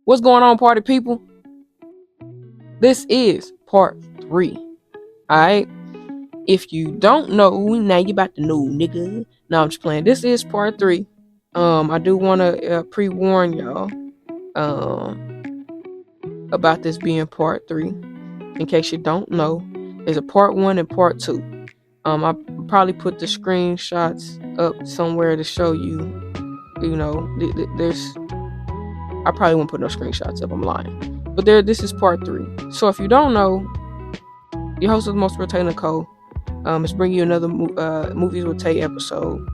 What's going on, party people? This is part 3. Alright? If you don't know, now you about to know, nigga. No, I'm just playing. This is part 3. I do want to pre-warn y'all about this being part 3. In case you don't know, there's a part 1 and part 2. I probably put the screenshots up somewhere to show you. You know, there's. I probably won't put no screenshots up. I'm lying. But this is part 3. So if you don't know, your host of the most Therealtaylornicole is bringing you another Movies with Tay episode.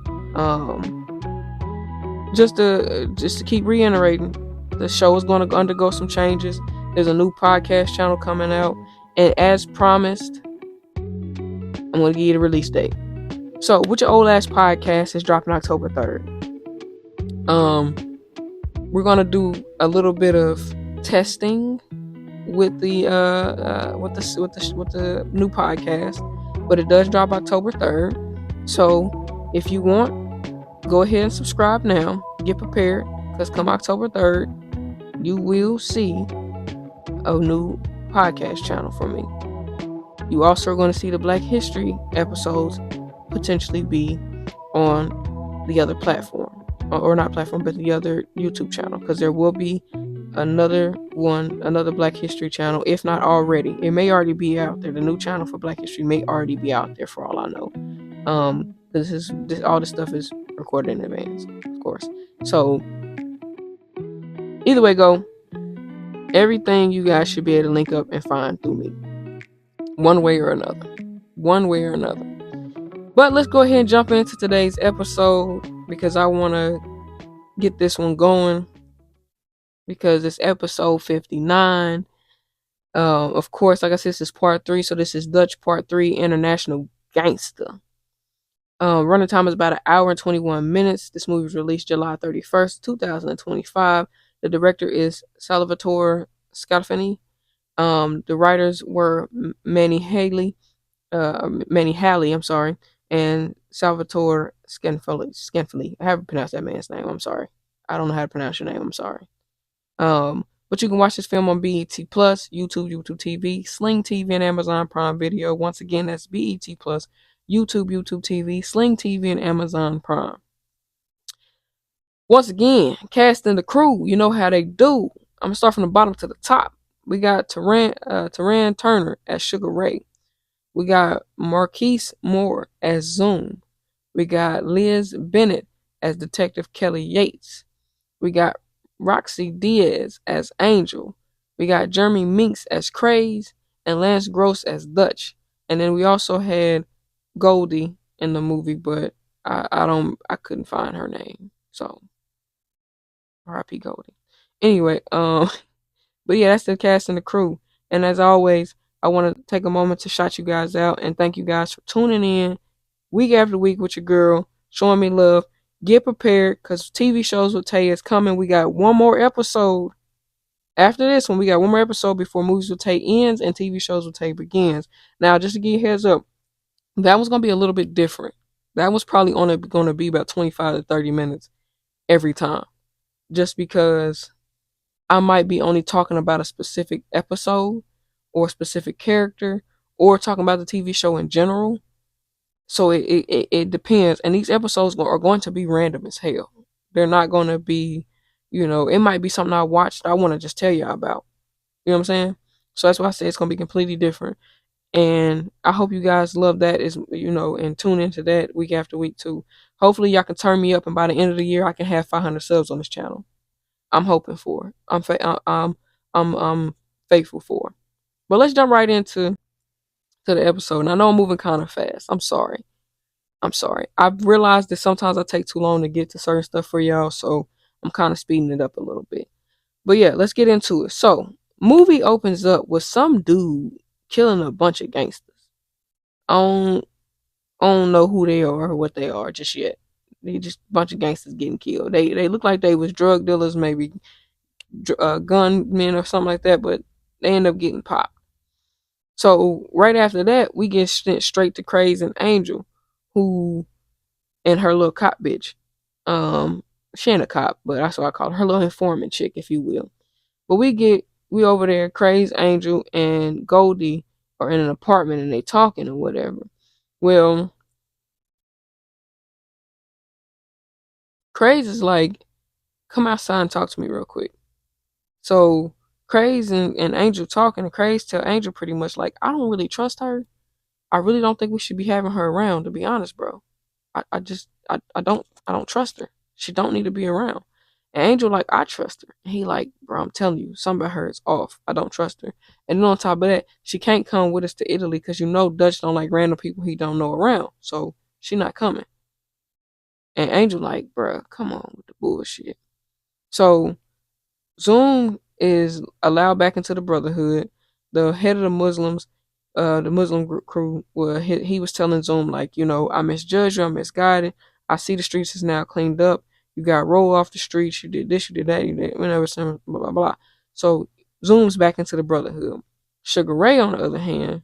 Just to keep reiterating, the show is going to undergo some changes. There's a new podcast channel coming out, and as promised, I'm going to give you the release date. So, With Your Old Ass Podcast is dropping October 3rd. We're going to do a little bit of testing with the new podcast, but it does drop October 3rd. So if you want, go ahead and subscribe now. Get prepared, because come October 3rd, you will see a new podcast channel from me. You also are going to see the Black History episodes potentially be on the other platform, or not platform, but the other YouTube channel, because there will be another Black History channel, if not already. It may already be out there. The new channel for Black History may already be out there, for all I know. All this stuff is recorded in advance, of course. So either way go, everything you guys should be able to link up and find through me, one way or another. But let's go ahead and jump into today's episode, because I want to get this one going, because it's episode 59. Of course, like I said, this is part 3, so this is Dutch part 3, International Gangster. Running time is about 1 hour and 21 minutes. This movie was released July 31st, 2025. The director is Salvatore Scalfani. The writers were Manny Halley, and Salvatore Scanfili. I haven't pronounced that man's name. I'm sorry. I don't know how to pronounce your name. I'm sorry. But you can watch this film on BET Plus, YouTube TV, Sling TV, and Amazon Prime Video. Once again, that's BET Plus, YouTube TV, Sling TV, and Amazon Prime. Once again, casting the crew, you know how they do. I'm gonna start from the bottom to the top. We got Taran Turner as Sugar Ray. We got Marquise Moore as Zoom. We got Liz Bennett as Detective Kelly Yates. We got Roxy Diaz as Angel. We got Jeremy Minks as Craze, and Lance Gross as Dutch. And then we also had Goldie in the movie, but I couldn't find her name. So R.I.P. Goldie. Anyway, but yeah, that's the cast and the crew. And as always, I want to take a moment to shout you guys out and thank you guys for tuning in week after week with your girl, showing me love. Get prepared, because TV shows with Tay is coming. We got one more episode after this one. We got one more episode before Movies with Tay ends and TV shows with Tay begins. Now, just to give you a heads up, that one's going to be a little bit different. That one's probably only going to be about 25 to 30 minutes every time, just because I might be only talking about a specific episode or a specific character, or talking about the TV show in general. So it depends. And these episodes are going to be random as hell. They're not going to be, it might be something I watched I want to just tell y'all about. You know what I'm saying? So that's why I say it's going to be completely different. And I hope you guys love that, and tune into that week after week too. Hopefully y'all can turn me up, and by the end of the year I can have 500 subs on this channel. I'm hoping for. I'm faithful for. But let's jump right into the episode. And I know I'm moving kind of fast. I'm sorry. I've realized that sometimes I take too long to get to certain stuff for y'all, so I'm kind of speeding it up a little bit. But yeah, let's get into it. So, movie opens up with some dude killing a bunch of gangsters. I don't know who they are or what they are just yet. They just a bunch of gangsters getting killed. They look like they was drug dealers, maybe gunmen or something like that, but they end up getting popped. So right after that, we get sent straight to Craze and Angel, who and her little cop bitch. She ain't a cop, but that's what I call her little informant chick, if you will. But we over there, Craze, Angel, and Goldie are in an apartment and they talking or whatever. Well, Craze is like, come outside and talk to me real quick. So Craze and Angel talking, and Craze tell Angel pretty much like, I don't really trust her. I really don't think we should be having her around, to be honest, bro. I don't trust her. She don't need to be around. And Angel like, I trust her. And he like, bro, I'm telling you, something about her is off. I don't trust her. And then on top of that, she can't come with us to Italy because you know Dutch don't like random people he don't know around. So she not coming. And Angel like, bro, come on with the bullshit. So Zoom is allowed back into the Brotherhood. The head of the Muslims, the Muslim crew, well, he was telling Zoom like, you know, I misjudged you, I misguided. I see the streets is now cleaned up. You got rolled off the streets. You did this, you did that, you did whatever, blah blah blah. So Zoom's back into the Brotherhood. Sugar Ray, on the other hand,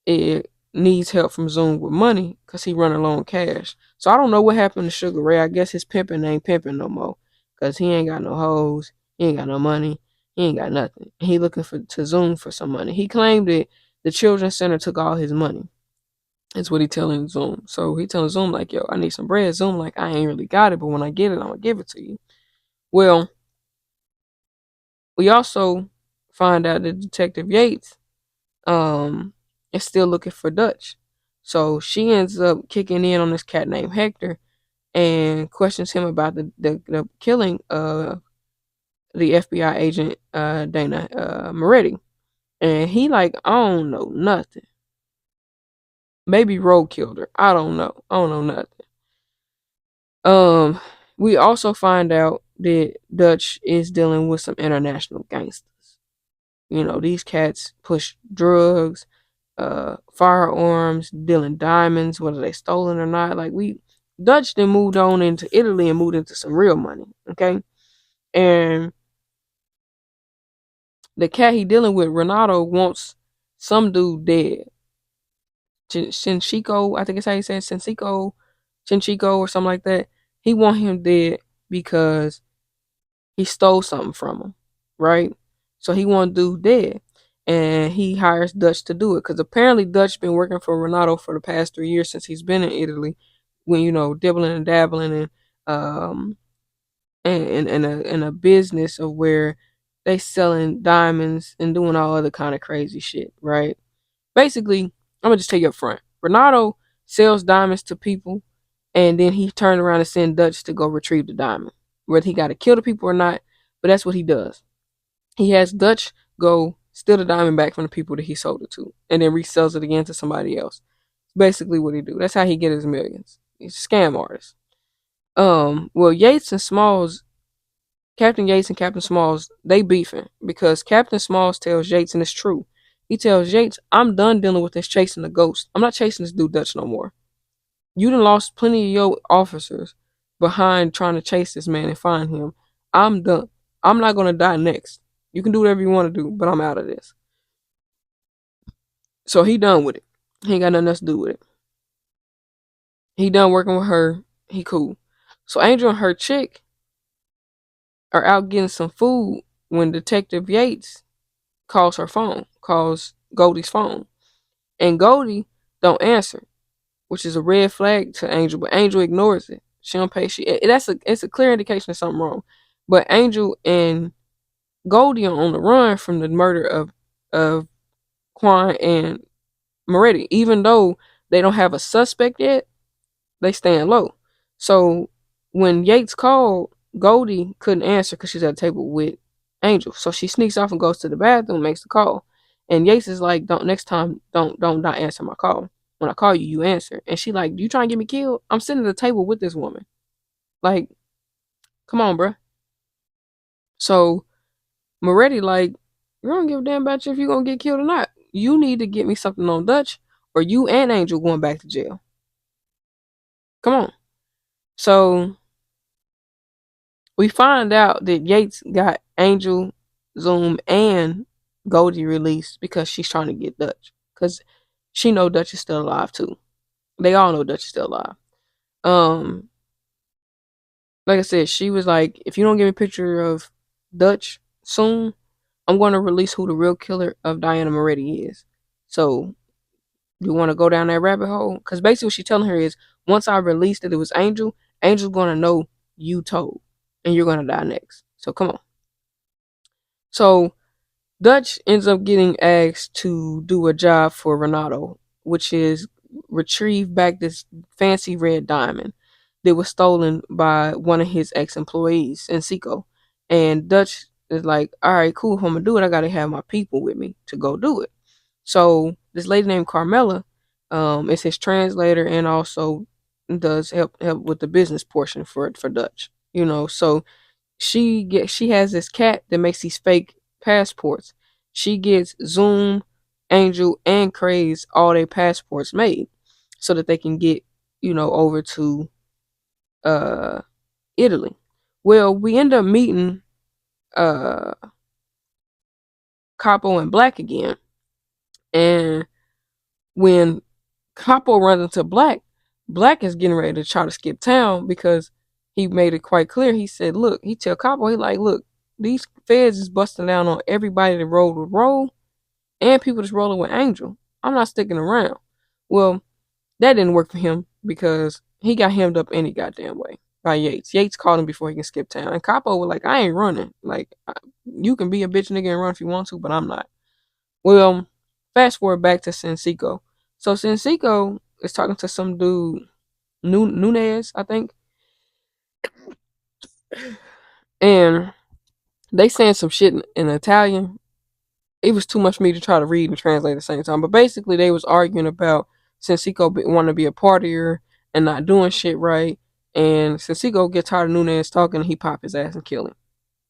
it needs help from Zoom with money because he running low on cash. So I don't know what happened to Sugar Ray. I guess his pimping ain't pimping no more because he ain't got no hoes, he ain't got no money, he ain't got nothing. He looking for to Zoom for some money. He claimed that the children's center took all his money. That's what he telling Zoom. So he telling Zoom like, yo, I need some bread. Zoom like, I ain't really got it, but when I get it, I'm gonna give it to you. Well, we also find out that Detective Yates um is still looking for Dutch. So she ends up kicking in on this cat named Hector and questions him about the killing of the FBI agent Dana Moretti. And he like, I don't know nothing. Maybe Rogue killed her. I don't know. I don't know nothing. Um we also find out that Dutch is dealing with some international gangsters. You know, these cats push drugs, firearms, dealing diamonds, whether they stolen or not. Like Dutch then moved on into Italy and moved into some real money. Okay, and the cat he dealing with, Renato, wants some dude dead. Shinchiko, I think it's how you say it, Shinchiko or something like that. He want him dead because he stole something from him, right? So he want dude dead, and he hires Dutch to do it because apparently Dutch been working for Renato for the past 3 years since he's been in Italy, when you know dibbling and dabbling um in a business of where they selling diamonds and doing all other kind of crazy shit, right? Basically, I'm gonna just take you up front. Renato sells diamonds to people, and then he turned around and send Dutch to go retrieve the diamond, whether he got to kill the people or not. But that's what he does. He has Dutch go steal the diamond back from the people that he sold it to, and then resells it again to somebody else. Basically, what he do. That's how he get his millions. He's a scam artist. Well, Yates and Smalls, Captain Yates and Captain Smalls, they beefing because Captain Smalls tells Yates, and it's true. He tells Yates, I'm done dealing with this chasing the ghost. I'm not chasing this dude Dutch no more. You done lost plenty of your officers behind trying to chase this man and find him. I'm done. I'm not gonna die next. You can do whatever you want to do, but I'm out of this. So he done with it. He ain't got nothing else to do with it. He done working with her. He cool. So Angel and her chick are out getting some food when Detective Yates calls Goldie's phone. And Goldie don't answer, which is a red flag to Angel, but Angel ignores it. She don't pay. It's a clear indication of something wrong. But Angel and Goldie are on the run from the murder of Quan and Moretti. Even though they don't have a suspect yet, they stand low. So when Yates called, Goldie couldn't answer because she's at a table with Angel. So she sneaks off and goes to the bathroom and makes the call. And Yates is like, "Don't next time, don't not answer my call. When I call you, you answer." And she like, "You trying to get me killed? I'm sitting at the table with this woman. Like, come on, bruh." So Moretti like, "You don't give a damn about you if you gonna get killed or not. You need to get me something on Dutch, or you and Angel going back to jail. Come on." So we find out that Yates got Angel, Zoom, and Goldie released because she's trying to get Dutch. Because she know Dutch is still alive too. They all know Dutch is still alive. Um, like I said, she was like, if you don't give me a picture of Dutch soon, I'm going to release who the real killer of Diana Moretti is. So you want to go down that rabbit hole? Because basically what she's telling her is, once I release that it was Angel, Angel's going to know you told, and you're going to die next. So come on. So Dutch ends up getting asked to do a job for Renato, which is retrieve back this fancy red diamond that was stolen by one of his ex-employees in Seco. And Dutch is like, all right, cool, if I'm gonna do it, I gotta have my people with me to go do it. So this lady named Carmela, is his translator and also does help with the business portion for Dutch. So she has this cat that makes these fake passports. She gets Zoom, Angel, and Craze all their passports made so that they can get, over to uh Italy. Well, we end up meeting uh Capo and Black again. And when Capo runs into Black, Black is getting ready to try to skip town because he made it quite clear. He said, look, he tell Capo, he like, look, these feds is busting down on everybody that rolled with Roll and people that's rolling with Angel. I'm not sticking around. Well, that didn't work for him because he got hemmed up any goddamn way by Yates. Yates called him before he can skip town. And Capo was like, I ain't running. Like, you can be a bitch nigga and run if you want to, but I'm not. Well, fast forward back to Sensico. So Sensico is talking to some dude, Nunez, I think. And they saying some shit in Italian. It was too much for me to try to read and translate at the same time. But basically, they was arguing about Sensico wanting to be a partier and not doing shit right. And Sensico gets tired of Nunez talking, and he pop his ass and kill him.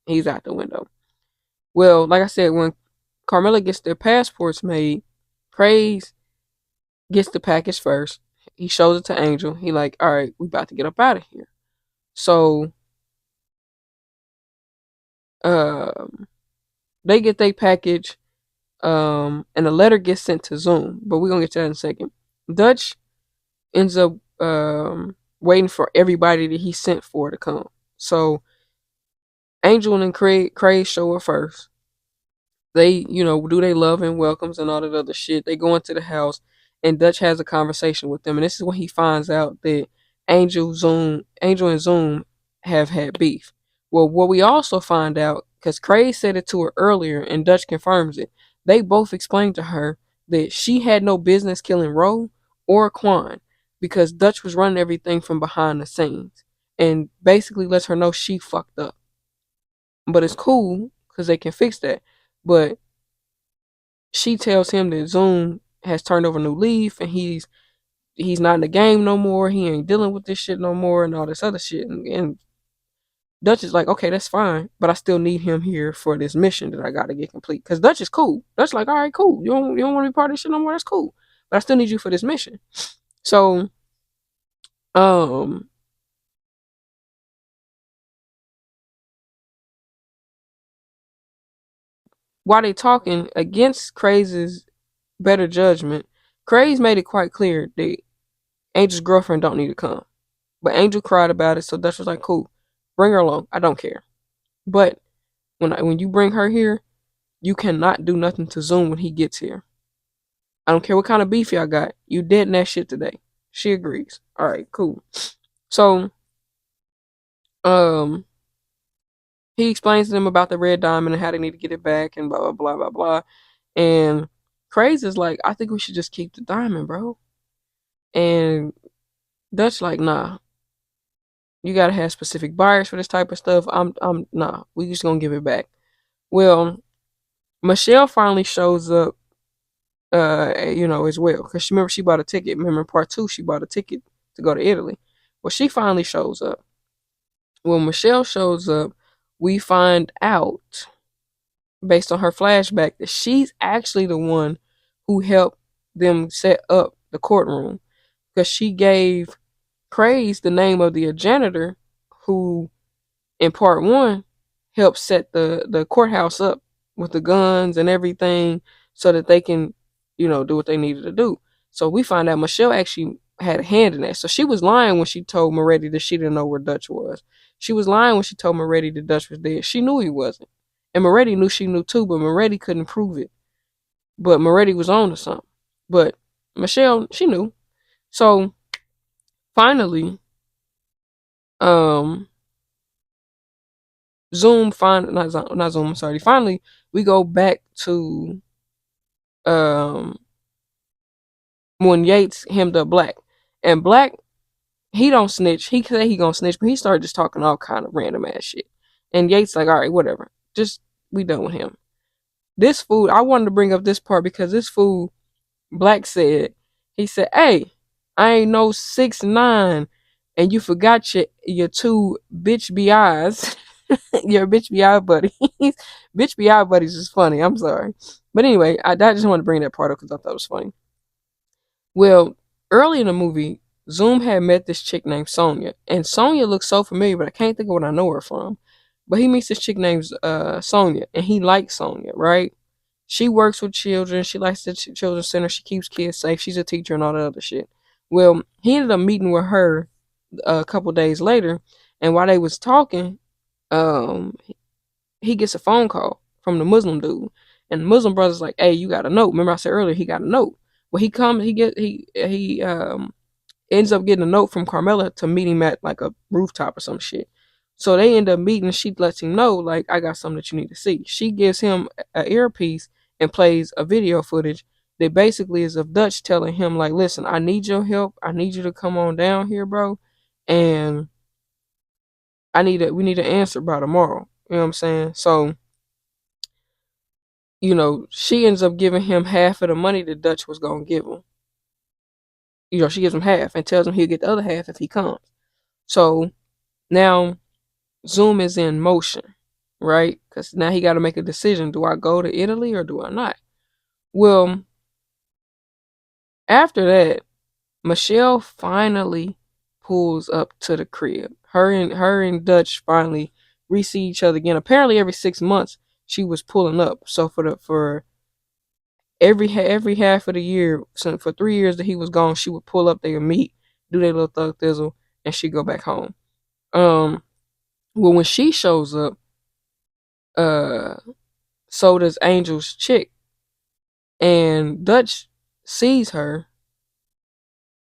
He's out the window. Well, like I said, when Carmela gets their passports made, Craze gets the package first. He shows it to Angel. He like, all right, we about to get up out of here. So, um, they get their package, and a letter gets sent to Zoom. But we're gonna get to that in a second. Dutch ends up waiting for everybody that he sent for to come. So Angel and Craig show up first. They, do they love and welcomes and all that other shit. They go into the house and Dutch has a conversation with them. And this is when he finds out that Angel and Zoom have had beef. Well, what we also find out, because Craig said it to her earlier and Dutch confirms it, they both explained to her that she had no business killing Roe or Quan because Dutch was running everything from behind the scenes and basically lets her know she fucked up. But it's cool because they can fix that. But she tells him that Zoom has turned over a new leaf and he's not in the game no more. He ain't dealing with this shit no more and all this other shit. And Dutch is like, okay, that's fine, but I still need him here for this mission that I got to get complete. Because Dutch is cool. Dutch like, all right, cool. You don't want to be part of this shit no more. That's cool, but I still need you for this mission. So, um, while they talking against Craze's better judgment, Craze made it quite clear that Angel's girlfriend don't need to come. But Angel cried about it, so Dutch was like, cool, bring her along. I don't care. But when you bring her here, you cannot do nothing to Zoom when he gets here. I don't care what kind of beef y'all got. You dead in that shit today. She agrees. All right, cool. So, um, he explains to them about the red diamond and how they need to get it back and blah blah blah blah blah. And Craze is like, I think we should just keep the diamond, bro. And Dutch like, nah. You gotta have specific buyers for this type of stuff. I'm nah. We just gonna give it back. Well, Michelle finally shows up, as well, because remember she bought a ticket. Remember in part 2, she bought a ticket to go to Italy. Well, she finally shows up. When Michelle shows up, we find out based on her flashback that she's actually the one who helped them set up the courtroom because she gave Craze the name of the janitor who in part 1 helped set the courthouse up with the guns and everything so that they can, do what they needed to do. So we find out Michelle actually had a hand in that. So she was lying when she told Moretti that she didn't know where Dutch was. She was lying when she told Moretti that Dutch was dead. She knew he wasn't. And Moretti knew she knew too, but Moretti couldn't prove it. But Moretti was on to something. But Michelle, she knew. So finally, um, Zoom find not Zoom. I'm sorry. Finally, we go back to um when Yates hemmed up Black, and Black, he don't snitch. He said he gonna snitch, but he started just talking all kind of random ass shit. And Yates like, all right, whatever, just we done with him. This fool, I wanted to bring up this part because this fool Black said, he said, "Hey, I ain't no 6'9", and you forgot your two bitch BIs, your bitch BI buddies. Bitch BI buddies is funny. I'm sorry, but anyway, I just wanted to bring that part up because I thought it was funny. Well, early in the movie, Zoom had met this chick named Sonia, and Sonia looks so familiar, but I can't think of what I know her from. But he meets this chick named Sonia, and he likes Sonia, right? She works with children. She likes the children's center. She keeps kids safe. She's a teacher and all that other shit. Well, he ended up meeting with her a couple days later, and while they was talking, um, he gets a phone call from the Muslim dude, and the Muslim brother's like, "Hey, you got a note? Remember I said earlier he got a note." Well, he ends up getting a note from Carmela to meet him at like a rooftop or some shit. So they end up meeting. She lets him know, like, I got something that you need to see. She gives him an earpiece and plays a video footage that basically is of Dutch telling him, like, listen, I need your help. I need you to come on down here, bro. And we need an answer by tomorrow. You know what I'm saying? So, she ends up giving him half of the money that Dutch was gonna give him. She gives him half and tells him he'll get the other half if he comes. So now Zoom is in motion, right? Because now he got to make a decision. Do I go to Italy or do I not? Well, after that, Michelle finally pulls up to the crib. Her and Dutch finally re-see each other again. Apparently, every 6 months she was pulling up. So for every half of the year, so for 3 years that he was gone, she would pull up. They would meet, do their little thug thizzle, and she'd go back home. Well, when she shows up, uh, so does Angel's chick, and Dutch sees her,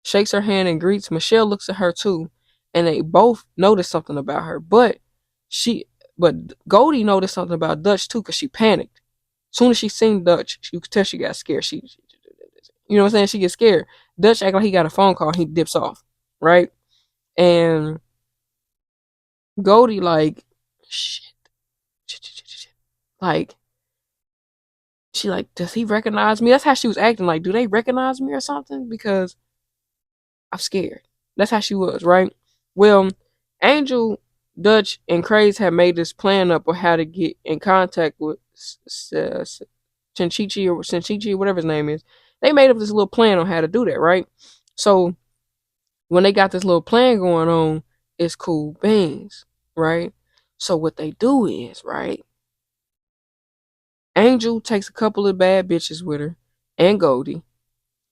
shakes her hand, and greets. Michelle looks at her too, and they both notice something about her. But Goldie noticed something about Dutch too, because she panicked. As soon as she seen Dutch, you could tell she got scared. You know what I'm saying? She gets scared. Dutch act like he got a phone call. And he dips off, right? And Goldie like, shit, like, she like, does he recognize me? That's how she was acting. Like, do they recognize me or something? Because I'm scared. That's how she was, right? Well, Angel, Dutch, and Craze had made this plan up on how to get in contact with Chinchichi or whatever his name is. They made up this little plan on how to do that, right? So when they got this little plan going on, it's cool beans, right? So what they do is, right, Angel takes a couple of bad bitches with her and Goldie,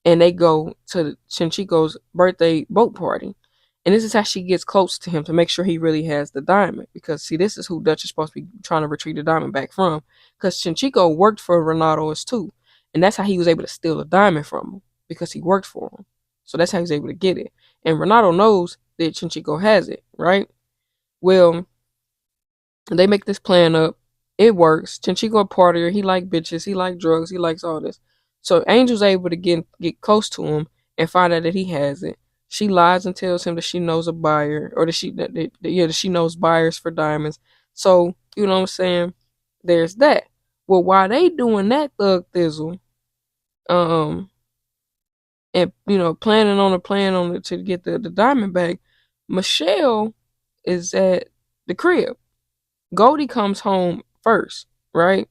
and they go to Chinchico's birthday boat party. And this is how she gets close to him to make sure he really has the diamond. Because, see, this is who Dutch is supposed to be trying to retrieve the diamond back from. Because Chinchico worked for Renato as too. And that's how he was able to steal the diamond from him. Because he worked for him. So that's how he was able to get it. And Renato knows that Chinchico has it, right? Well, they make this plan up. It works. Chinchico a partier. He like bitches. He like drugs. He likes all this. So Angel's able to get close to him and find out that he has it. She lies and tells him that she knows a buyer, or that she knows buyers for diamonds. So, you know what I'm saying? There's that. Well, while they doing that thug thizzle, um, and planning on a plan on it to get the diamond back, Michelle is at the crib. Goldie comes home first, right?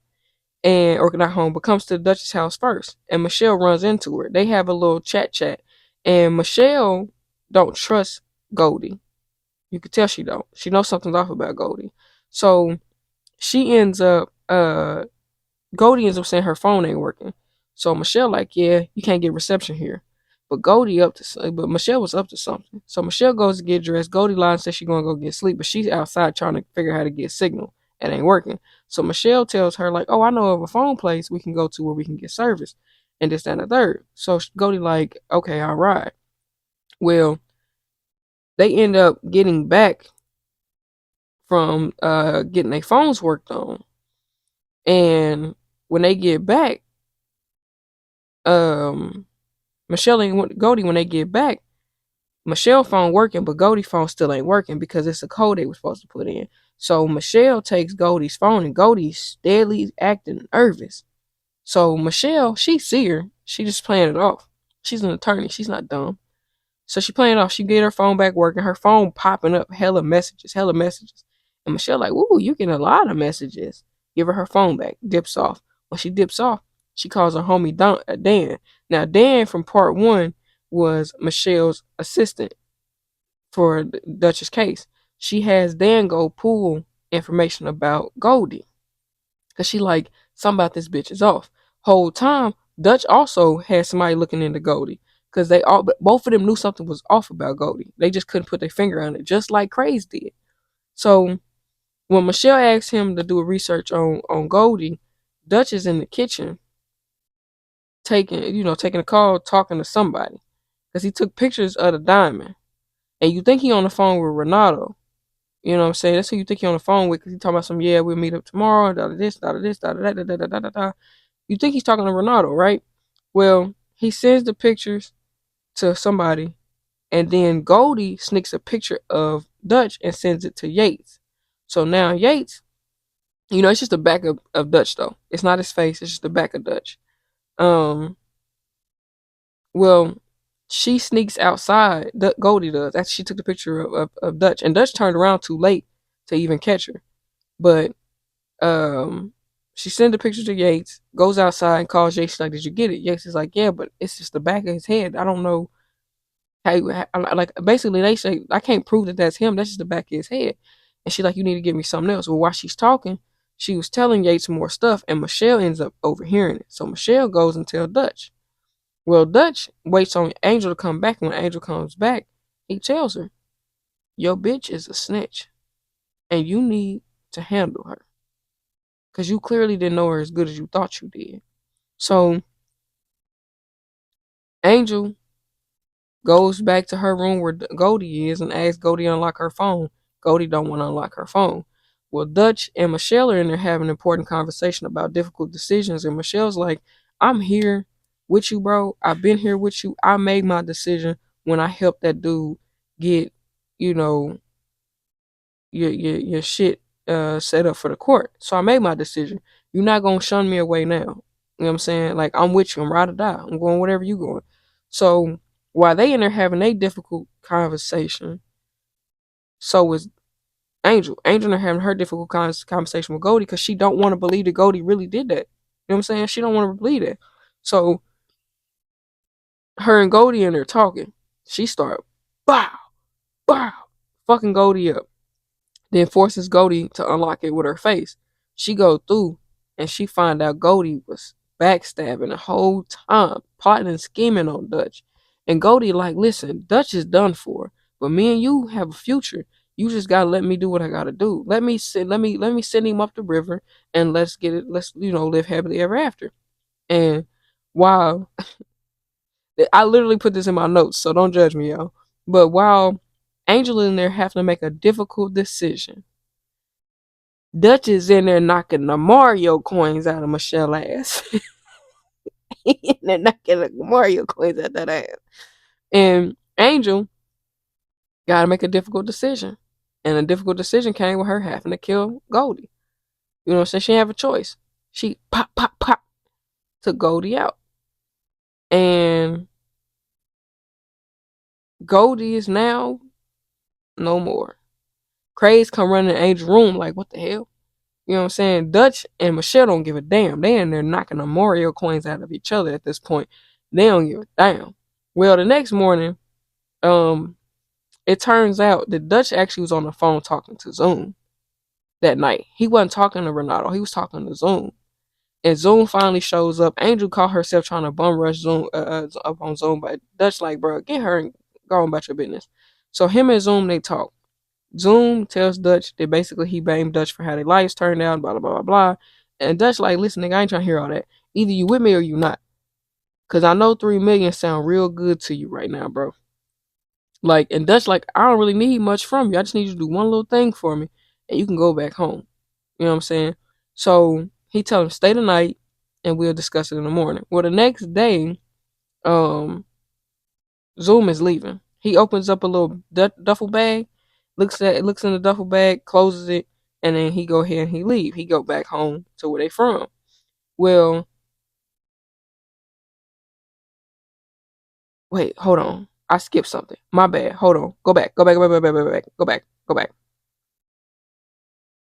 Or not home, but comes to the Duchess house first. And Michelle runs into her. They have a little chat. And Michelle don't trust Goldie. You could tell she don't. She knows something's off about Goldie. So she ends up Goldie ends up saying her phone ain't working. So Michelle like, yeah, you can't get reception here. But Michelle was up to something. So Michelle goes to get dressed. Goldie lies and says she's gonna go get sleep, but she's outside trying to figure out how to get signal. It ain't working. So Michelle tells her like, "Oh, I know of a phone place we can go to where we can get service, and this, that, and the third." So Goldie like, "Okay, all right." Well, they end up getting back from getting their phones worked on, and when they get back, um, Michelle and Goldie when they get back, Michelle phone working, but Goldie phone still ain't working because it's a code they were supposed to put in. So Michelle takes Goldie's phone, and Goldie's steadily acting nervous. So Michelle, she see her. She just playing it off. She's an attorney. She's not dumb. So she playing it off. She get her phone back working. Her phone popping up hella messages, hella messages. And Michelle like, "Ooh, you getting a lot of messages." Give her phone back. Dips off. When she dips off, she calls her homie Dan. Now Dan from part one was Michelle's assistant for Dutch's case. She has Dan go pull information about Goldie. Cause she like, something about this bitch is off. Whole time, Dutch also had somebody looking into Goldie. Cause they all, but both of them knew something was off about Goldie. They just couldn't put their finger on it, just like Craze did. So when Michelle asked him to do a research on Goldie, Dutch is in the kitchen taking a call, talking to somebody. Cause he took pictures of the diamond. And you think he on the phone with Renato. You know what I'm saying? That's who you think he on the phone with, because he talking about some, yeah, we'll meet up tomorrow, da da this, da da this, da da da da da da da da. You think he's talking to Renato, right? Well, he sends the pictures to somebody, and then Goldie sneaks a picture of Dutch and sends it to Yates. So now Yates, it's just the back of Dutch though. It's not his face, it's just the back of Dutch. Um, well, she sneaks outside, Goldie does, after she took the picture of Dutch, and Dutch turned around too late to even catch her. But she sends the picture to Yates, goes outside and calls Yates like, "Did you get it?" Yates is like, "Yeah, but it's just the back of his head. I don't know like basically they say I can't prove that that's him. That's just the back of his head." And she's like, "You need to give me something else." Well, while she's talking, she was telling Yates more stuff, and Michelle ends up overhearing it. So Michelle goes and tells Dutch. Well, Dutch waits on Angel to come back, and when Angel comes back, he tells her, "Your bitch is a snitch, and you need to handle her. Because you clearly didn't know her as good as you thought you did." So Angel goes back to her room where Goldie is and asks Goldie to unlock her phone. Goldie don't want to unlock her phone. Well, Dutch and Michelle are in there having an important conversation about difficult decisions, and Michelle's like, "I'm here with you, bro. I've been here with you. I made my decision when I helped that dude get, you know, your shit set up for the court. So I made my decision. You're not gonna shun me away now. You know what I'm saying? Like, I'm with you. I'm ride or die. I'm going whatever you going." So while they in there having a difficult conversation, so is Angel. Angel are having her difficult conversation with Goldie because she don't want to believe that Goldie really did that. You know what I'm saying? She don't want to believe that. So her and Goldie in there talking. She start, bow, bow, fucking Goldie up. Then forces Goldie to unlock it with her face. She go through and she find out Goldie was backstabbing the whole time, plotting and scheming on Dutch. And Goldie like, "Listen, Dutch is done for, but me and you have a future. You just gotta let me do what I gotta do. Let me send him up the river, and let's get it. Let's live happily ever after." And while I literally put this in my notes, so don't judge me, y'all. But while Angel in there having to make a difficult decision, Dutch is in there knocking the Mario coins out of Michelle's ass. They're knocking the Mario coins out that ass. And Angel got to make a difficult decision. And a difficult decision came with her having to kill Goldie. You know what I'm saying? She didn't have a choice. She pop, pop, pop, took Goldie out. And Goldie is now no more. Craze come running in Angel's room like, what the hell? You know what I'm saying? Dutch and Michelle don't give a damn. They in there knocking the Mario coins out of each other at this point. They don't give a damn. Well, the next morning, it turns out that Dutch actually was on the phone talking to Zoom that night. He wasn't talking to Renato. He was talking to Zoom. And Zoom finally shows up. Angel caught herself trying to bum rush Zoom up on Zoom, but Dutch like, bro, get her and go on about your business. So him and Zoom, they talk. Zoom tells Dutch that basically he blamed Dutch for how their lives turned out, blah, blah, blah, blah. And Dutch like, listen, nigga, I ain't trying to hear all that. Either you with me or you not. Because I know 3 million sound real good to you right now, bro. Like, and Dutch like, I don't really need much from you. I just need you to do one little thing for me and you can go back home. You know what I'm saying? So he tell him, stay the night and we'll discuss it in the morning. Well, the next day, um, Zoom is leaving. He opens up a little duffel bag, looks in the duffel bag, closes it, and then he go ahead and he leave. He go back home to where they from. Well, wait, hold on. I skipped something. My bad. Hold on. Go back. Go back. Go back. Go back. Go back. Go back. Go back.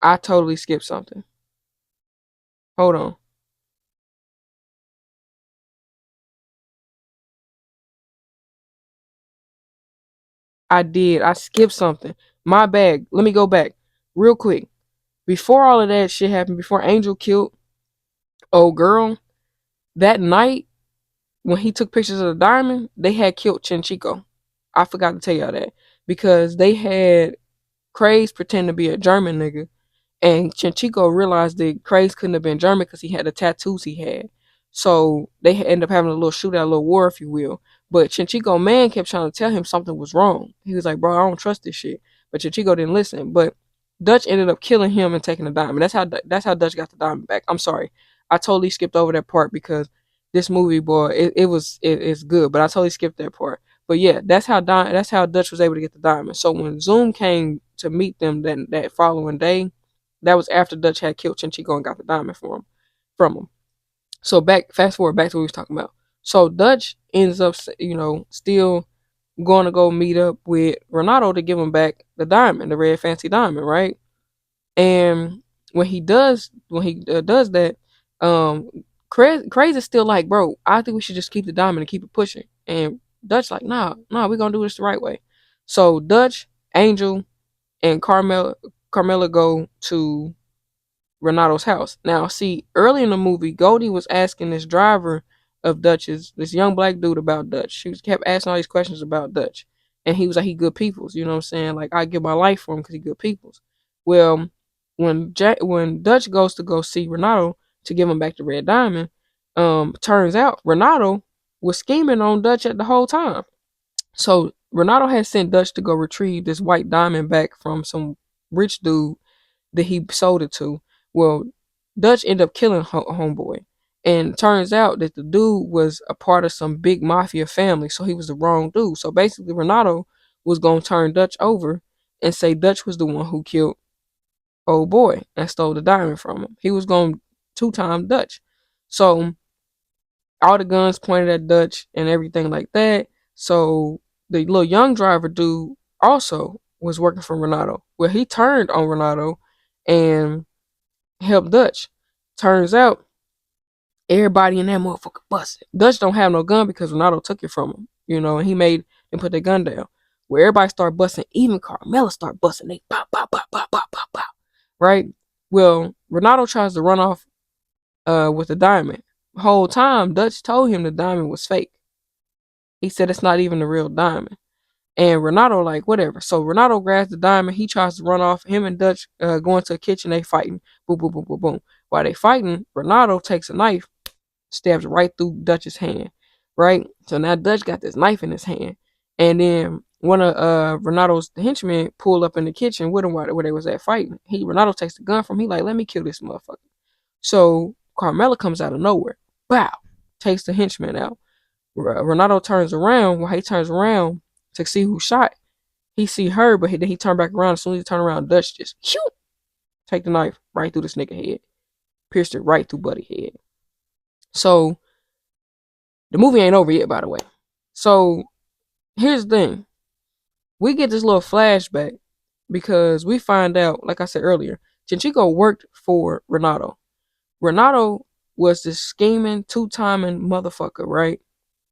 I totally skipped something. Hold on. I did. I skipped something. My bad. Let me go back real quick. Before all of that shit happened, before Angel killed old girl, that night when he took pictures of the diamond, they had killed Chinchico. I forgot to tell y'all that because they had Craze pretend to be a German nigga, and Chinchico realized that Craze couldn't have been German because he had the tattoos he had. So they ended up having a little shootout, a little war, if you will. But Chinchico man kept trying to tell him something was wrong. He was like, bro, I don't trust this shit. But Chinchico didn't listen. But Dutch ended up killing him and taking the diamond. That's how Dutch got the diamond back. I'm sorry. I totally skipped over that part because this movie, boy, it's good, but I totally skipped that part. But yeah, that's how Dutch was able to get the diamond. So when Zoom came to meet them that following day, that was after Dutch had killed Chinchico and got the diamond from him. So fast forward back to what we was talking about. So Dutch ends up, still going to go meet up with Renato to give him back the diamond, the red fancy diamond, right? And when he does that, Crazy is still like, bro, I think we should just keep the diamond and keep it pushing. And Dutch like, nah, we're gonna do this the right way. So Dutch, Angel, and Carmela go to Renato's house. Now, see, early in the movie, Goldie was asking this driver of Dutch's, this young black dude about Dutch. She kept asking all these questions about Dutch. And he was like, he good peoples, you know what I'm saying? Like, I give my life for him because he good peoples. Well, when Dutch goes to go see Renato to give him back the red diamond, turns out Renato was scheming on Dutch at the whole time. So Renato had sent Dutch to go retrieve this white diamond back from some rich dude that he sold it to. Well, Dutch ended up killing homeboy, and turns out that the dude was a part of some big mafia family, so he was the wrong dude. So basically, Renato was gonna turn Dutch over and say Dutch was the one who killed old boy and stole the diamond from him. He was going to two-time Dutch. So all the guns pointed at Dutch and everything like that. So the little young driver dude also was working for Renato. Well, he turned on Renato and helped Dutch. Turns out everybody in that motherfucker busted. Dutch don't have no gun because Renato took it from him, and he made him put their gun down. Where everybody started busting, even Carmela started busting. They pop, pop, pop, pop, pop, pop, pop. Right? Well, Renato tries to run off with the diamond. The whole time, Dutch told him the diamond was fake. He said it's not even the real diamond. And Renato like, whatever. So Renato grabs the diamond. He tries to run off. Him and Dutch go into the kitchen. They fighting. Boom, boom, boom, boom, boom. While they fighting, Renato takes a knife, stabs right through Dutch's hand. Right? So now Dutch got this knife in his hand. And then one of Renato's henchmen pulled up in the kitchen with him where they was at fighting. Renato takes the gun from him. He like, let me kill this motherfucker. So Carmela comes out of nowhere. Bow. Takes the henchman out. Renato turns around. While he turns around to see who shot, he see her, but then he turned back around. As soon as he turned around, Dutch just take the knife right through this nigga head. Pierced it right through Buddy head. So the movie ain't over yet, by the way. So here's the thing. We get this little flashback because we find out, like I said earlier, Chinchico worked for Renato. Renato was this scheming, two-timing motherfucker, right?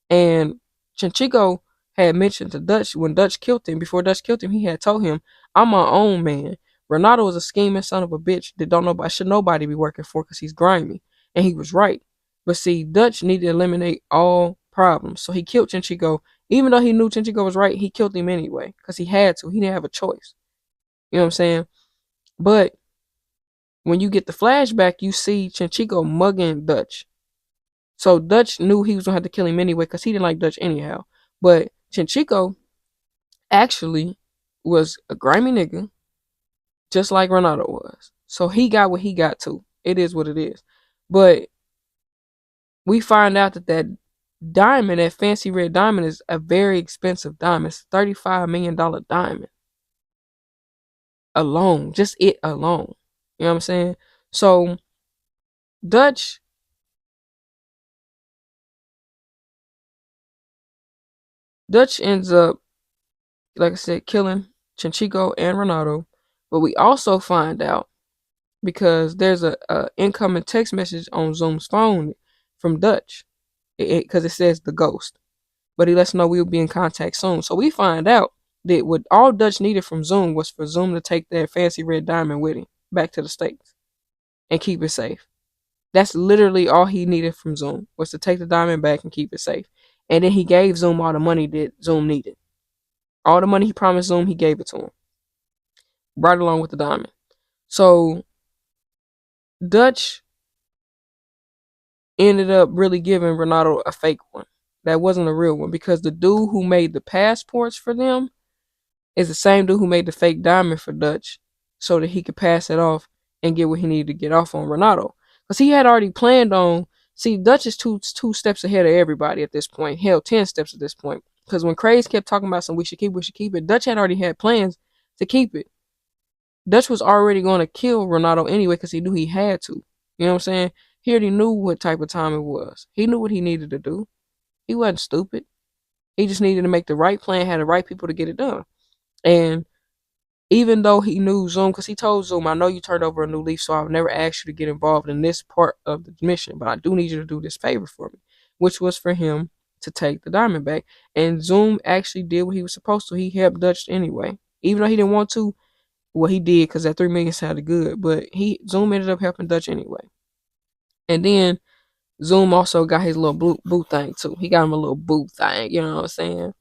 And Chinchico had mentioned to Dutch when Dutch killed him, before Dutch killed him, he had told him, I'm my own man. Renato is a scheming son of a bitch that should nobody be working for because he's grimy. And he was right. But see, Dutch needed to eliminate all problems. So he killed Chinchico. Even though he knew Chinchico was right, he killed him anyway because he had to. He didn't have a choice. You know what I'm saying? But when you get the flashback, you see Chinchico mugging Dutch. So Dutch knew he was gonna have to kill him anyway because he didn't like Dutch anyhow. But Chinchico actually was a grimy nigga, just like Renato was. So he got what he got too. It is what it is. But we find out that diamond, that fancy red diamond, is a very expensive diamond. It's a $35 million diamond alone. Just it alone. You know what I'm saying? So Dutch Dutch ends up, like I said, killing Chinchico and Renato. But we also find out because there's a incoming text message on Zoom's phone from Dutch because it says the ghost. But he lets us know we'll be in contact soon. So we find out that what all Dutch needed from Zoom was for Zoom to take that fancy red diamond with him back to the States and keep it safe. That's literally all he needed from Zoom was to take the diamond back and keep it safe. And then he gave Zoom all the money that Zoom needed. All the money he promised Zoom, he gave it to him. Right along with the diamond. So Dutch ended up really giving Renato a fake one. That wasn't a real one because the dude who made the passports for them is the same dude who made the fake diamond for Dutch so that he could pass it off and get what he needed to get off on Renato. Because he had already planned on, see, Dutch is two steps ahead of everybody at this point. Hell, 10 steps at this point. Because when Craze kept talking about some we should keep it, Dutch had already had plans to keep it. Dutch was already going to kill Renato anyway because he knew he had to. You know what I'm saying? He already knew what type of time it was. He knew what he needed to do. He wasn't stupid. He just needed to make the right plan, had the right people to get it done. And even though he knew Zoom, because he told Zoom, I know you turned over a new leaf, so I've never asked you to get involved in this part of the mission, but I do need you to do this favor for me, which was for him to take the diamond back. And Zoom actually did what he was supposed to. He helped Dutch anyway. Even though he didn't want to, well, he did because that 3 million sounded good, but Zoom ended up helping Dutch anyway. And then Zoom also got his little boo thing too. He got him a little boo thing, you know what I'm saying?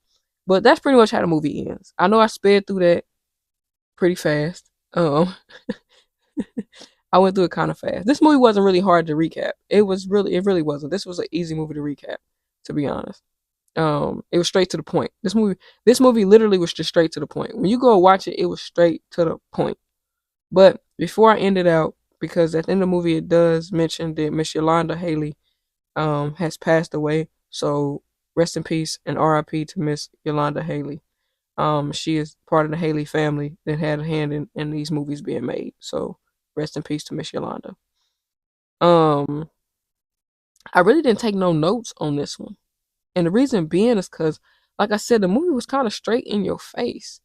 But that's pretty much how the movie ends. I know I sped through that pretty fast. I went through it kind of fast. This movie wasn't really hard to recap. It really wasn't. This was an easy movie to recap, to be honest. It was straight to the point. This movie literally was just straight to the point. When you go watch it, it was straight to the point. But before I end it out, because at the end of the movie it does mention that Miss Yolanda Haley has passed away. So rest in peace and R.I.P. to Miss Yolanda Haley. She is part of the Haley family that had a hand in these movies being made. So rest in peace to Miss Yolanda. Um, I really didn't take no notes on this one. And the reason being is because, like I said, the movie was kind of straight in your face.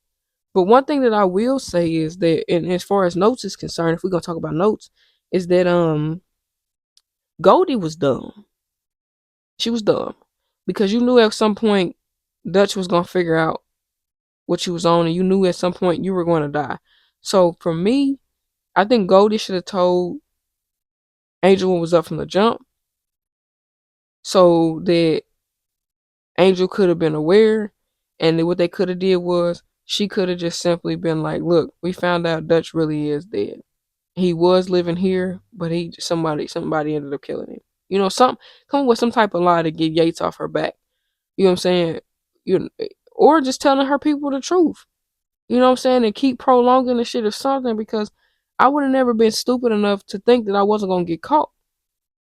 But one thing that I will say is that, and as far as notes is concerned, if we're gonna talk about notes, is that Goldie was dumb. She was dumb because you knew at some point Dutch was gonna figure out what you was on, and you knew at some point you were going to die. So for me, I think Goldie should have told Angel what was up from the jump, so that Angel could have been aware, and then what they could have did was she could have just simply been like, "Look, we found out Dutch really is dead. He was living here, but somebody ended up killing him. You know, come with some type of lie to get Yates off her back. You know what I'm saying? You or just telling her people the truth. You know what I'm saying? And keep prolonging the shit or something because I would have never been stupid enough to think that I wasn't gonna get caught.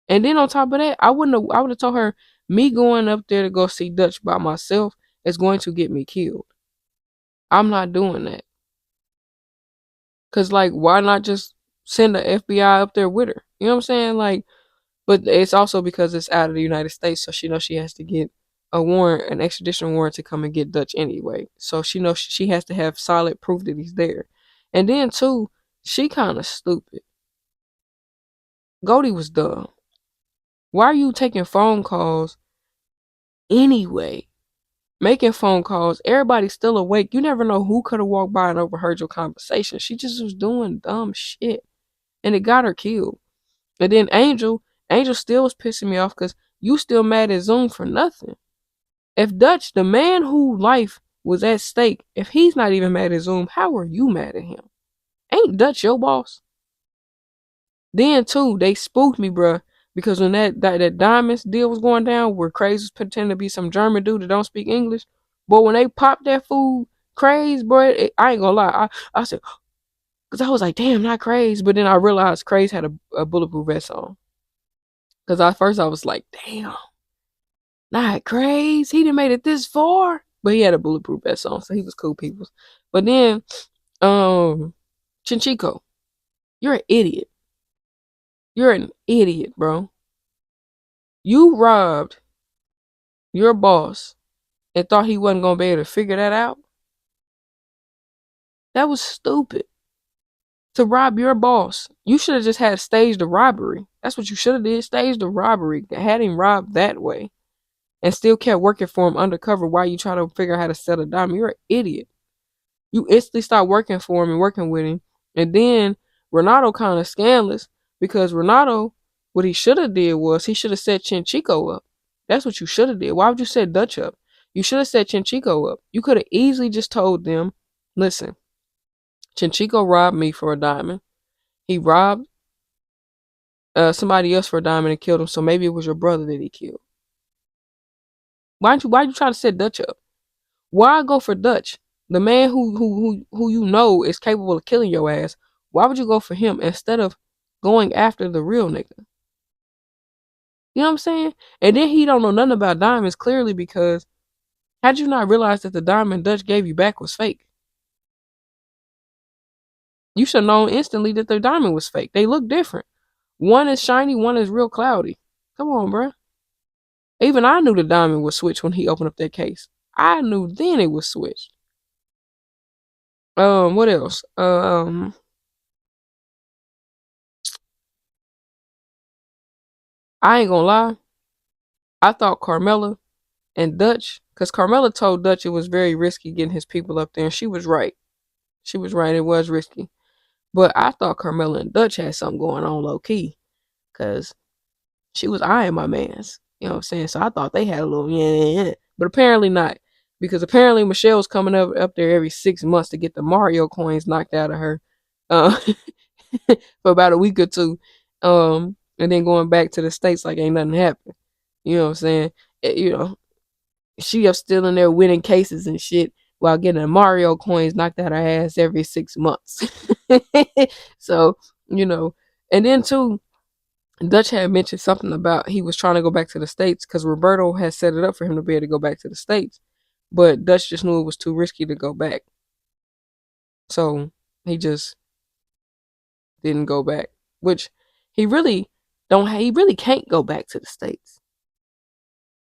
And then on top of that, I would have told her me going up there to go see Dutch by myself is going to get me killed. I'm not doing that. Cause like why not just send the FBI up there with her? You know what I'm saying? Like, but it's also because it's out of the United States, so she knows she has to get a warrant, an extradition warrant to come and get Dutch anyway. So she knows she has to have solid proof that he's there. And then too, she kind of stupid. Goldie was dumb. Why are you taking phone calls anyway? Making phone calls, everybody's still awake. You never know who could have walked by and overheard your conversation. She just was doing dumb shit. And it got her killed. And then Angel still was pissing me off because you still mad at Zoom for nothing. If the man whose life was at stake, if he's not even mad at Zoom, how are you mad at him? Ain't Dutch your boss? Then too, they spooked me, bruh, because when that diamonds deal was going down, where Craze was pretending to be some German dude that don't speak English, but when they popped that fool Craze, bro, I ain't gonna lie, I said, because I was like, damn, not Craze, but then I realized Craze had a bulletproof vest on, because at first I was like, damn, not Craze, he done made it this far, but he had a bulletproof vest on, so he was cool people. But then, um, Chinchico, you're an idiot. You're an idiot, bro. You robbed your boss and thought he wasn't gonna be able to figure that out. That was stupid. To rob your boss, you should have just had staged the robbery. That's what you should have did. Staged the robbery, had him robbed that way, and still kept working for him undercover while you try to figure out how to sell a diamond. You're an idiot. You instantly start working for him and working with him, and then Renato kind of scandalous because Renato, what he should have did was he should have set Chinchico up. That's what you should have did. Why would you set Dutch up? You should have set Chinchico up. You could have easily just told them, listen, Chinchico robbed me for a diamond. He robbed somebody else for a diamond and killed him. So maybe it was your brother that he killed. Why'd you try to set Dutch up? Why go for Dutch? The man who you know is capable of killing your ass. Why would you go for him instead of going after the real nigga? You know what I'm saying? And then he don't know nothing about diamonds clearly because had you not realized that the diamond Dutch gave you back was fake? You should have known instantly that the diamond was fake. They look different. One is shiny, one is real cloudy. Come on, bruh. Even I knew the diamond was switched when he opened up that case. I knew then it was switched. What else? I ain't gonna lie. I thought Carmela and Dutch, because Carmela told Dutch it was very risky getting his people up there, and she was right. She was right. It was risky. But I thought Carmela and Dutch had something going on low key, because she was eyeing my mans. You know what I'm saying? So I thought they had a little yeah. But apparently not. Because apparently Michelle was coming up there every 6 months to get the Mario coins knocked out of her. Uh, for about a week or two. And then going back to the States like ain't nothing happened. You know what I'm saying? You know, she up still in there winning cases and shit while getting the Mario coins knocked out her ass every 6 months. So, you know, and then too, Dutch had mentioned something about he was trying to go back to the States because Roberto had set it up for him to be able to go back to the States. But Dutch just knew it was too risky to go back. So he just didn't go back. Which he really he really can't go back to the States.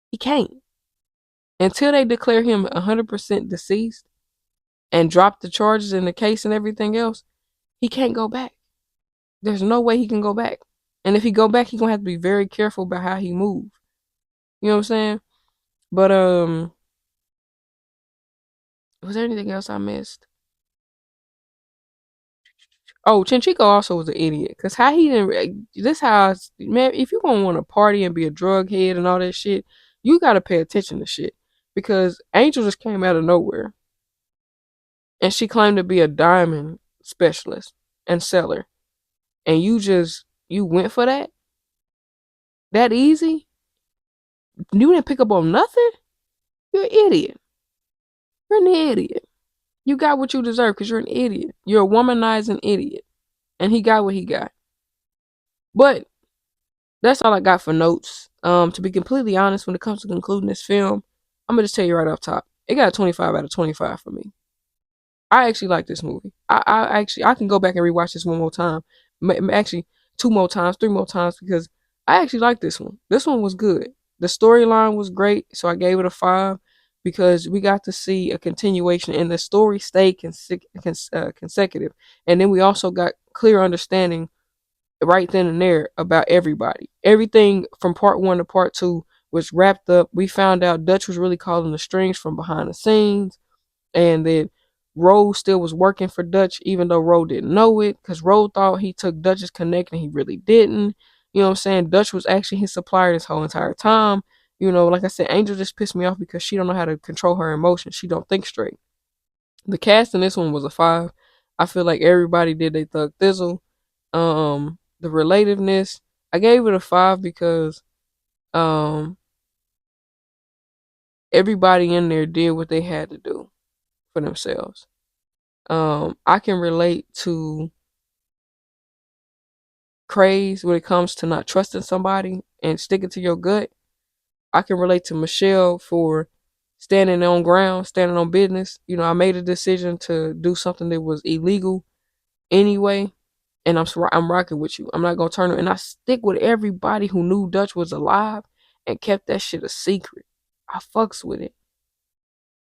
He can't. Until they declare him 100% deceased and drop the charges in the case and everything else, he can't go back. There's no way he can go back. And if he go back, he's gonna have to be very careful about how he moves. You know what I'm saying? But was there anything else I missed? Oh, Chinchico also was an idiot. Cause how he didn't this how man, if you gonna want to party and be a drug head and all that shit, you gotta pay attention to shit. Because Angel just came out of nowhere. And she claimed to be a diamond specialist and seller. And you went for that? That easy? You didn't pick up on nothing? You're an idiot. You're an idiot. You got what you deserve because you're an idiot. You're a womanizing idiot. And he got what he got. But that's all I got for notes. To be completely honest, when it comes to concluding this film, I'm gonna just tell you right off top. It got a 25 out of 25 for me. I actually like this movie. I can go back and rewatch this one more time. Actually, two more times, three more times because I actually like this one. This one was good. The storyline was great, so I gave it a 5 because we got to see a continuation and the story stayed consecutive. And then we also got clear understanding right then and there about everybody. Everything from part 1 to part 2 was wrapped up. We found out Dutch was really calling the strings from behind the scenes and then Rose still was working for Dutch, even though Rose didn't know it, because Rose thought he took Dutch's connect and he really didn't. You know what I'm saying? Dutch was actually his supplier this whole entire time. You know, like I said, Angel just pissed me off because she don't know how to control her emotions. She don't think straight. The cast in this one was a 5. I feel like everybody did their thug thizzle. The relativeness, I gave it a 5 because um everybody in there did what they had to do for themselves. I can relate to Craze when it comes to not trusting somebody and sticking to your gut. I can relate to Michelle for standing on ground, standing on business. You know, I made a decision to do something that was illegal anyway, and I'm rocking with you. I'm not gonna turn it. And I stick with everybody who knew Dutch was alive and kept that shit a secret. I fucks with it.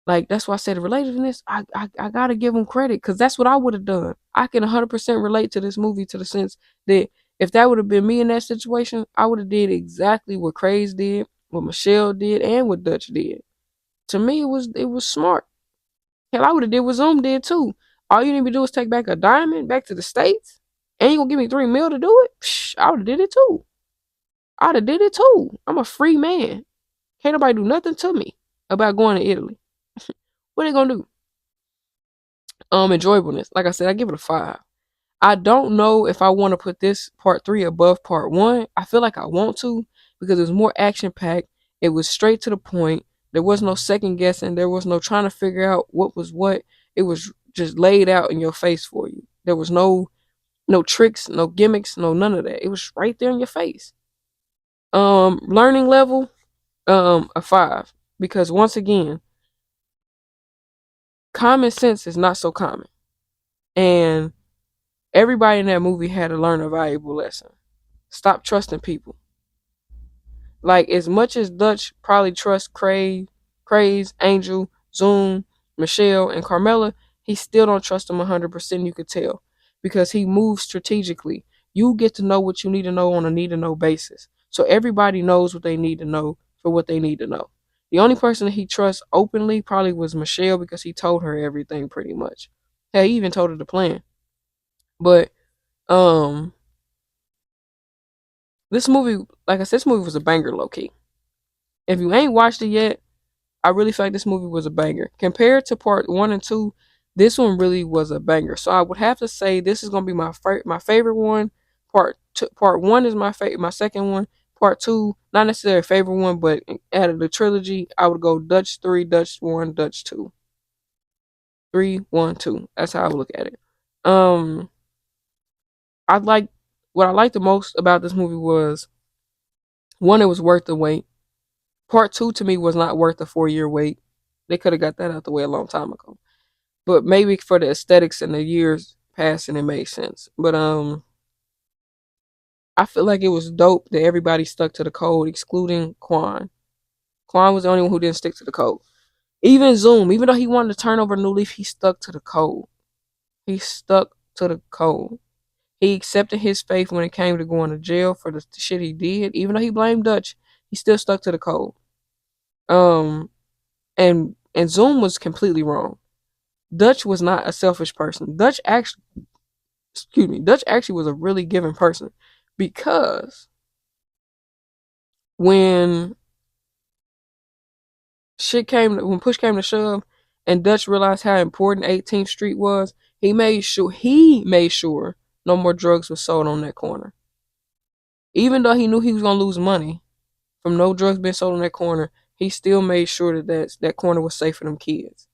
Like that's why I said relatedness. I gotta give them credit because that's what I would have done. I can 100% relate to this movie to the sense that if that would have been me in that situation, I would have did exactly what Craze did, what Michelle did, and what Dutch did. To me, it was smart. Hell, I would have did what Zoom did too. All you need to do is take back a diamond back to the States, and you gonna give me 3 mil to do it? Psh, I would have did it too. I'd have did it too. I'm a free man. Can't nobody do nothing to me about going to Italy. What they gonna do? Enjoyableness. Like I said, I give it a 5. I don't know if I want to put this part 3 above part 1. I feel like I want to because it was more action packed. It was straight to the point. There was no second guessing. There was no trying to figure out what was what. It was just laid out in your face for you. There was no tricks, no gimmicks, no none of that. It was right there in your face. Learning level, a 5 because once again, common sense is not so common, and everybody in that movie had to learn a valuable lesson. Stop trusting people. Like as much as Dutch probably trusts Craze, Angel, Zoom, Michelle, and Carmela, he still don't trust them 100%. You could tell because he moves strategically. You get to know what you need to know on a need to know basis. So everybody knows what they need to know for what they need to know. The only person that he trusts openly probably was Michelle because he told her everything pretty much. Hell, he even told her the plan. But um, this movie, like I said, this movie was a banger, low key. If you ain't watched it yet, I really feel like this movie was a banger. Compared to part 1 and 2, this one really was a banger. So I would have to say this is gonna be my favorite one. Part 1 is my second one. Part 2, not necessarily a favorite one, but out of the trilogy, I would go Dutch 3, Dutch 1, Dutch 2. 3, 1, 2. That's how I would look at it. Um, I like what I liked the most about this movie was one, it was worth the wait. Part 2 to me was not worth a 4 year wait. They could have got that out the way a long time ago. But maybe for the aesthetics and the years passing, it made sense. But I feel like it was dope that everybody stuck to the code, excluding Quan. Quan was the only one who didn't stick to the code. Even Zoom, even though he wanted to turn over a new leaf, he stuck to the code. He stuck to the code. He accepted his faith when it came to going to jail for the shit he did. Even though he blamed Dutch, he still stuck to the code. Um, and Zoom was completely wrong. Dutch was not a selfish person. Dutch actually was a really giving person because when when push came to shove and Dutch realized how important 18th Street was, he made sure no more drugs were sold on that corner. Even though he knew he was gonna lose money from no drugs being sold on that corner, he still made sure that corner was safe for them kids.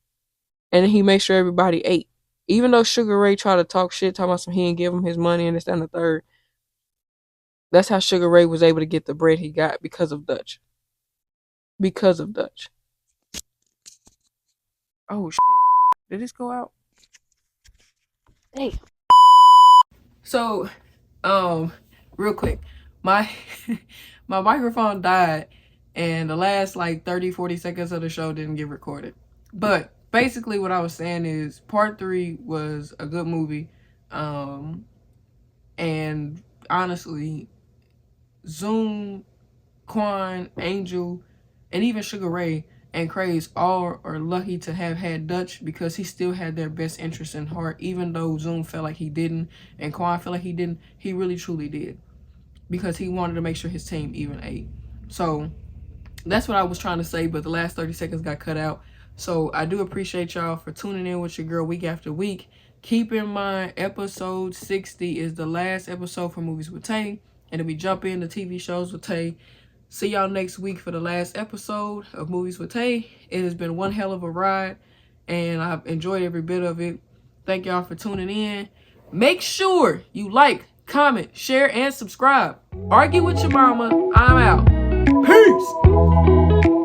And he made sure everybody ate. Even though Sugar Ray tried to talk shit, talking about some he didn't give him his money and this, that, and the third, that's how Sugar Ray was able to get the bread he got because of Dutch. Because of Dutch. Oh shit. Did this go out? Hey. So, real quick, my my microphone died and the last like 30-40 seconds of the show didn't get recorded. But basically what I was saying is part 3 was a good movie. And honestly, Zoom, Quan, Angel, and even Sugar Ray and Craze all are lucky to have had Dutch because he still had their best interest in heart. Even though Zoom felt like he didn't and Quan felt like he didn't, he really truly did because he wanted to make sure his team even ate. So that's what I was trying to say, but the last 30 seconds got cut out. So I do appreciate y'all for tuning in with your girl week after week. Keep in mind, episode 60 is the last episode for Movies with Tay, and then we jump into TV shows with Tay. See y'all next week for the last episode of Movies with Tay. It has been one hell of a ride, and I've enjoyed every bit of it. Thank y'all for tuning in. Make sure you like, comment, share, and subscribe. Argue with your mama. I'm out. Peace.